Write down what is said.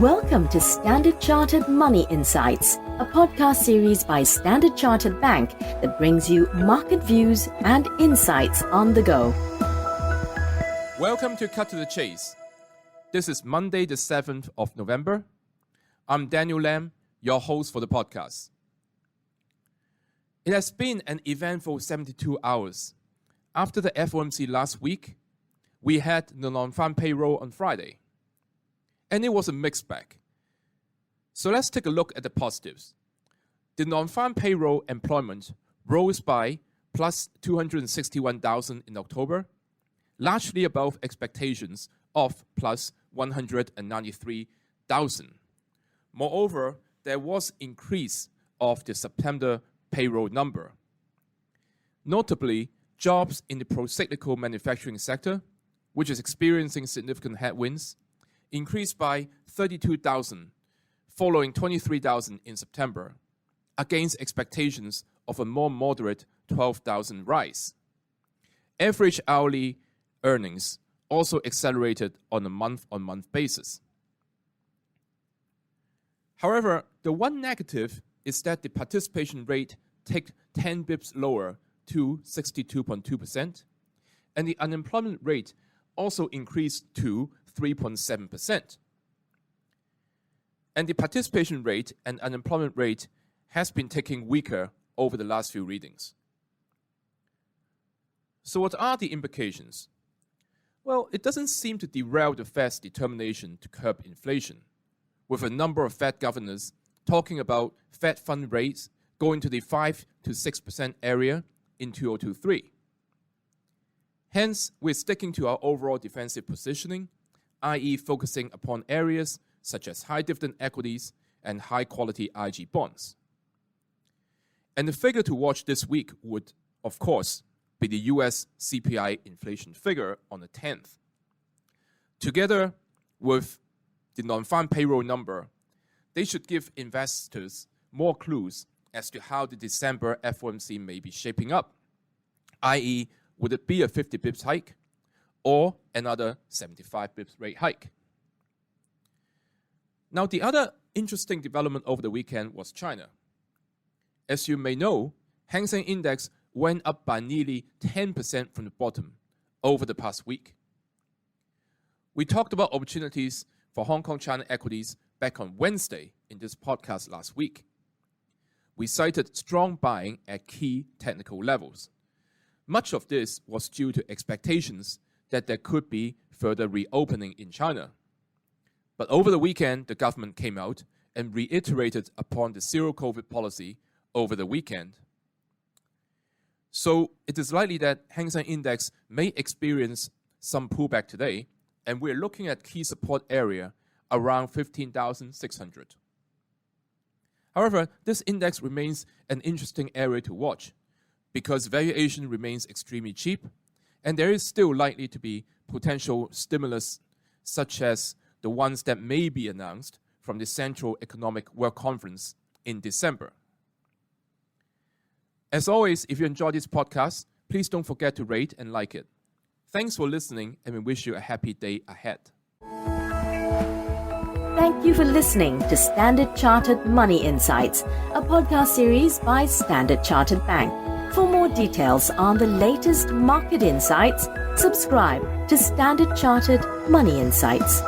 Welcome to Standard Chartered Money Insights, a podcast series by Standard Chartered Bank that brings you market views and insights on the go. Welcome to Cut to the Chase. This is Monday, the 7th of November. I'm Daniel Lam, your host for the podcast. It has been an eventful 72 hours. After the FOMC last week, we had the non-farm payroll on Friday. And it was a mixed bag. So let's take a look at the positives. The non-farm payroll employment rose by plus 261,000 in October, largely above expectations of plus 193,000. Moreover, there was increase of the September payroll number. Notably, jobs in the pro-cyclical manufacturing sector, which is experiencing significant headwinds, increased by 32,000, following 23,000 in September, against expectations of a more moderate 12,000 rise. Average hourly earnings also accelerated on a month-on-month basis. However, the one negative is that the participation rate ticked 10 bips lower to 62.2%, and the unemployment rate also increased to 3.7%. And the participation rate and unemployment rate has been ticking weaker over the last few readings. So what are the implications? Well, it doesn't seem to derail the Fed's determination to curb inflation, with a number of Fed governors talking about Fed fund rates going to the 5 to 6% area in 2023. Hence, we're sticking to our overall defensive positioning, i.e. focusing upon areas such as high dividend equities and high-quality IG bonds. And the figure to watch this week would, of course, be the US CPI inflation figure on the 10th. Together with the non-farm payroll number, they should give investors more clues as to how the December FOMC may be shaping up, i.e. would it be a 50 bips hike or another 75 bips rate hike? Now, the other interesting development over the weekend was China. As you may know, Hang Seng Index went up by nearly 10% from the bottom over the past week. We talked about opportunities for Hong Kong China equities back on Wednesday in this podcast last week. We cited strong buying at key technical levels. Much of this was due to expectations that there could be further reopening in China. But over the weekend, the government came out and reiterated upon the zero-COVID policy over the weekend. So it is likely that Hang Seng Index may experience some pullback today, and we're looking at key support area around 15,600. However, this index remains an interesting area to watch because valuation remains extremely cheap, and there is still likely to be potential stimulus such as the ones that may be announced from the Central Economic Work Conference in December. As always, if you enjoy this podcast, please don't forget to rate and like it. Thanks for listening, and we wish you a happy day ahead. Thank you for listening to Standard Chartered Money Insights, a podcast series by Standard Chartered Bank. For more details on the latest market insights, subscribe to Standard Chartered Money Insights.